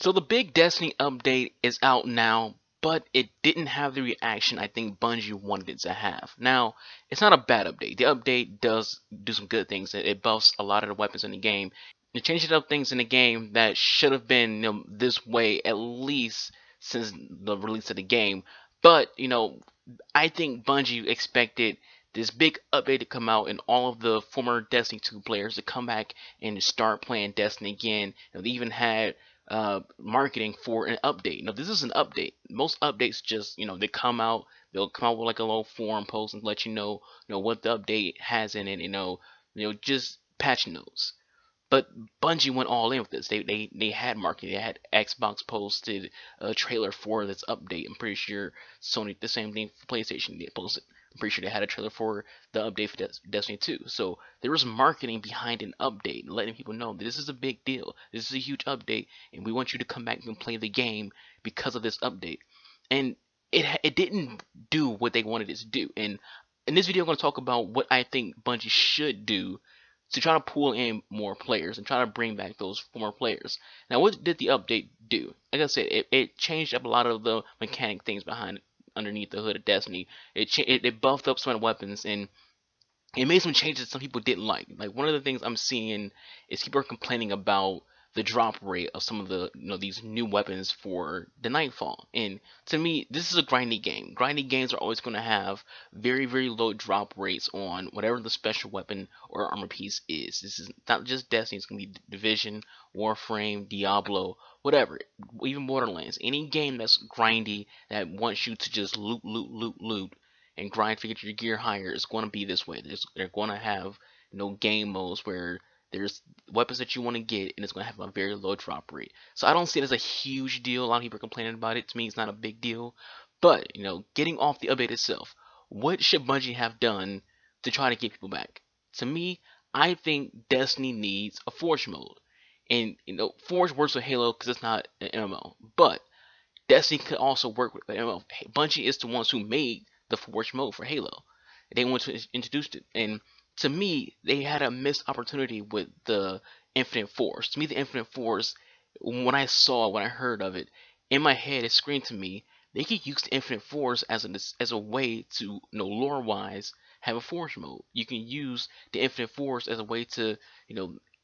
So the big Destiny update is out now, but it didn't have the reaction I think Bungie wanted it to have. Now, it's not a bad update. The update does do some good things. It buffs a lot of the weapons in the game. It changes up things in the game that should have been this way at least since the release of the game. But I think Bungie expected this big update to come out and all of the former Destiny 2 players to come back and start playing Destiny again. They even had marketing for an update. Now this is an update. Most updates just they come out. They'll come out with like a little forum post and let what the update has in it. Just patch notes. But Bungie went all in with this. They had marketing. They had Xbox posted a trailer for this update. I'm pretty sure Sony the same thing for PlayStation. They posted. I'm pretty sure they had a trailer for the update for Destiny 2. So there was marketing behind an update, letting people know that this is a big deal. This is a huge update, and we want you to come back and play the game because of this update. And it didn't do what they wanted it to do. And in this video, I'm going to talk about what I think Bungie should do to try to pull in more players and try to bring back those former players. Now, what did the update do? Like I said, it changed up a lot of the mechanic things behind underneath the hood of Destiny. It buffed up some of the weapons and it made some changes some people didn't like. Like one of the things I'm seeing is people are complaining about the drop rate of some of the these new weapons for the Nightfall. And to me, this is a grindy game. Grindy games are always going to have very low drop rates on whatever the special weapon or armor piece is. This is not just Destiny. It's going to be Division, Warframe, Diablo, whatever. Even Borderlands. Any game that's grindy that wants you to just loot and grind to get your gear higher is going to be this way. They're going to have game modes where there's weapons that you want to get and it's going to have a very low drop rate. So I don't see it as a huge deal. A lot of people are complaining about it. To me, it's not a big deal. But getting off the update itself, what should Bungie have done to try to get people back? To me, I think Destiny needs a Forge mode. And Forge works with Halo because it's not an MMO, but Destiny could also work with the MMO. Bungie is the ones who made the Forge mode for Halo. They want to introduce it, and to me, they had a missed opportunity with the Infinite Force. To me, the Infinite Force, when I heard of it, in my head, it screamed to me they could use the Infinite Force as a way to, lore wise, have a Forge mode. You can use the Infinite Force as a way to,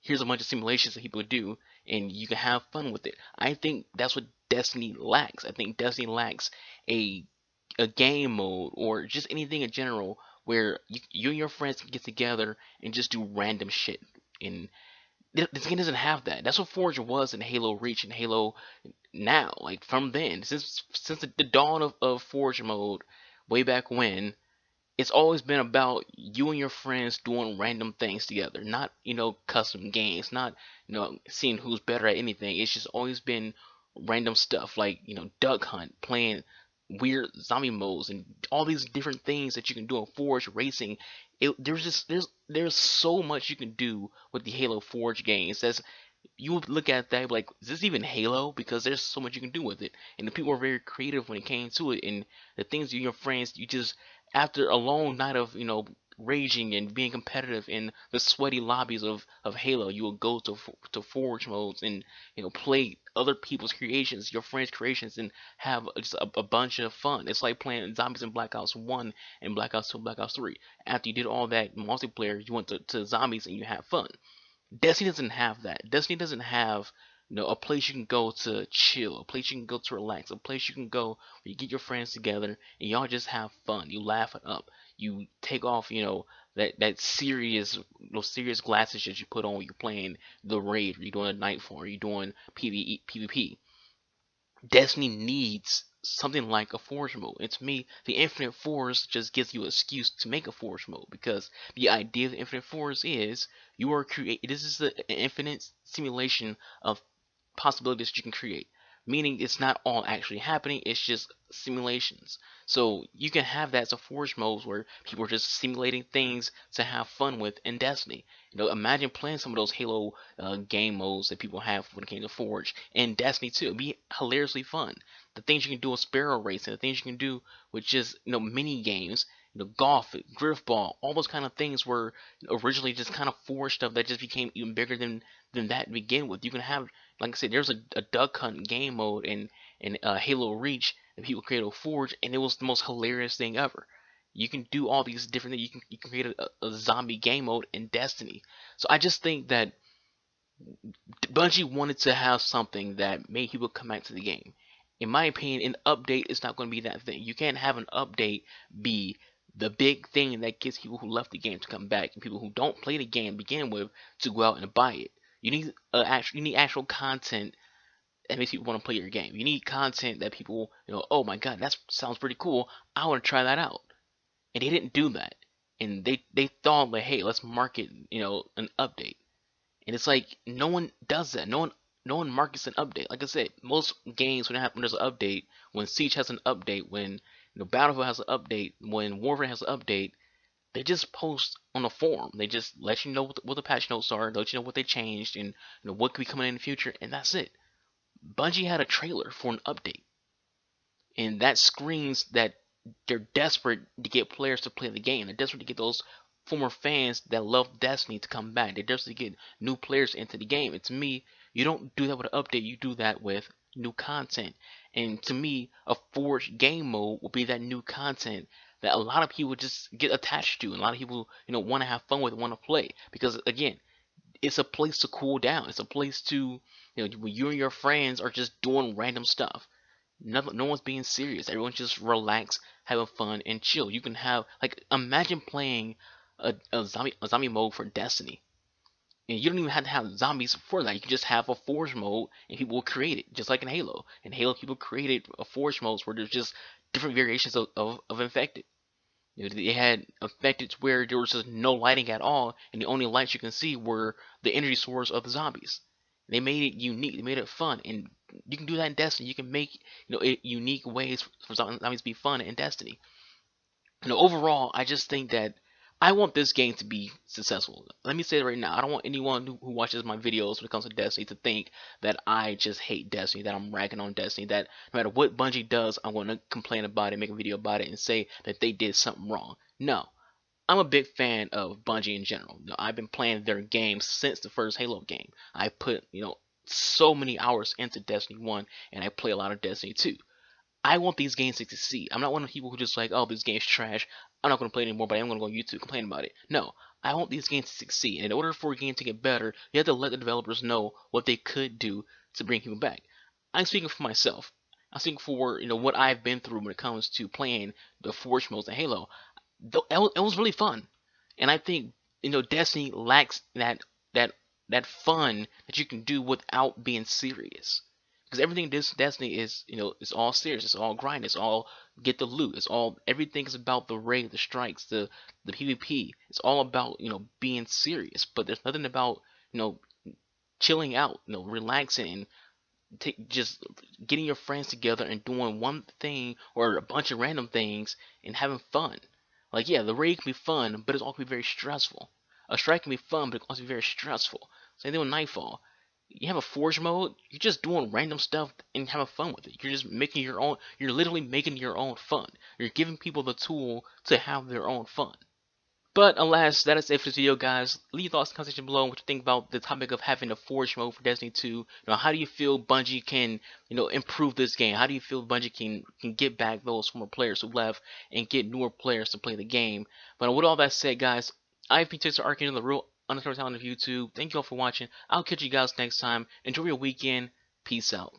here's a bunch of simulations that people do, and you can have fun with it. I think that's what Destiny lacks. I think Destiny lacks a game mode or just anything in general where you and your friends can get together and just do random shit. And this game doesn't have that. That's what Forge was in Halo Reach and Halo now. Like from then, since the dawn of Forge mode, way back when, it's always been about you and your friends doing random things together. Not custom games. Not seeing who's better at anything. It's just always been random stuff like duck hunt, playing weird zombie modes and all these different things that you can do in Forge racing. There's so much you can do with the Halo Forge games. That's you would look at that like, is this even Halo? Because there's so much you can do with it, and the people were very creative when it came to it. And the things you and your friends, you just after a long night of raging and being competitive in the sweaty lobbies of Halo, you will go to Forge modes and play other people's creations, your friends' creations, and have just a bunch of fun. It's like playing zombies in Black Ops 1 and Black Ops 2, Black Ops 3. After you did all that multiplayer, you went to zombies and you have fun. Destiny doesn't have that. Destiny doesn't have a place you can go to chill, a place you can go to relax, a place you can go where you get your friends together and y'all just have fun. You laugh it up. You take off, that serious, those serious glasses that you put on when you're playing the raid, or you're doing a nightfall, or you're doing PvP. Destiny needs something like a Forge mode. And to me, the Infinite Force just gives you an excuse to make a Forge mode, because the idea of the Infinite Force is you are this is an infinite simulation of possibilities you can create. Meaning it's not all actually happening, it's just simulations. So you can have that as a Forge mode where people are just simulating things to have fun with in Destiny. Imagine playing some of those Halo game modes that people have when it came to Forge in Destiny 2. It'd be hilariously fun. The things you can do with Sparrow Racing, the things you can do with just mini games, golf, driftball, all those kind of things were originally just kind of forged stuff that just became even bigger than that to begin with. You can have, like I said, there's a duck hunt game mode in Halo Reach that people created a Forge, and it was the most hilarious thing ever. You can do all these different things. You can create a zombie game mode in Destiny. So I just think that Bungie wanted to have something that made people come back to the game. In my opinion, an update is not going to be that thing. You can't have an update be the big thing that gets people who left the game to come back and people who don't play the game to begin with to go out and buy it. You need actual content that makes people want to play your game. You need content that people, oh my god, that sounds pretty cool. I want to try that out. And they didn't do that. And they thought like, hey, let's market, an update. And it's like no one does that. No one markets an update. Like I said, most games when there's an update, when Siege has an update, when Battlefield has an update, when Warfare has an update, they just post on a forum. They just let you know what the patch notes are, let you know what they changed, and what could be coming in the future, and that's it. Bungie had a trailer for an update, and that screams that they're desperate to get players to play the game. They're desperate to get those former fans that love Destiny to come back. They're desperate to get new players into the game. And to me, you don't do that with an update. You do that with new content. And to me, a Forge game mode will be that new content that a lot of people just get attached to, and a lot of people, want to have fun with, want to play. Because again, it's a place to cool down. It's a place to, when you and your friends are just doing random stuff. No one's being serious. Everyone's just relaxed, having fun, and chill. You can have, like, imagine playing a zombie mode for Destiny. And you don't even have to have zombies for that. You can just have a Forge mode, and people will create it, just like in Halo. In Halo, people created a Forge modes where there's just different variations of infected. They had infected where there was just no lighting at all, and the only lights you can see were the energy source of the zombies. They made it unique. They made it fun, and you can do that in Destiny. You can make unique ways for zombies to be fun in Destiny. Overall, I just think that I want this game to be successful. Let me say it right now. I don't want anyone who watches my videos when it comes to Destiny to think that I just hate Destiny, that I'm ragging on Destiny, that no matter what Bungie does, I'm going to complain about it, make a video about it, and say that they did something wrong. No. I'm a big fan of Bungie in general. I've been playing their games since the first Halo game. I put, so many hours into Destiny 1, and I play a lot of Destiny 2. I want these games to succeed. I'm not one of the people who just like, oh, this game's trash. I'm not going to play it anymore, but I'm going to go on YouTube and complain about it. No, I want these games to succeed. And in order for a game to get better, you have to let the developers know what they could do to bring people back. I'm speaking for myself. I'm speaking for what I've been through when it comes to playing the Forge modes in Halo. It was really fun, and I think Destiny lacks that fun that you can do without being serious. Because everything this Destiny is, it's all serious. It's all grind. It's all get the loot. It's all everything is about the raid, the strikes, the PvP. It's all about being serious. But there's nothing about chilling out, relaxing, and just getting your friends together and doing one thing or a bunch of random things and having fun. Like, yeah, the raid can be fun, but it's all can be very stressful. A strike can be fun, but it can also be very stressful. Same thing with Nightfall. You have a Forge mode, you're just doing random stuff and having fun with it. You're just making your own, you're literally making your own fun. You're giving people the tool to have their own fun. But alas, that is it for this video, guys. Leave your thoughts in the comment section below what you think about the topic of having a Forge mode for Destiny 2. How do you feel Bungie can, improve this game? How do you feel Bungie can get back those former players who left and get newer players to play the game? But with all that said, guys, I've been Texas Arcane, the real undercover talent of YouTube. Thank you all for watching. I'll catch you guys next time. Enjoy your weekend. Peace out.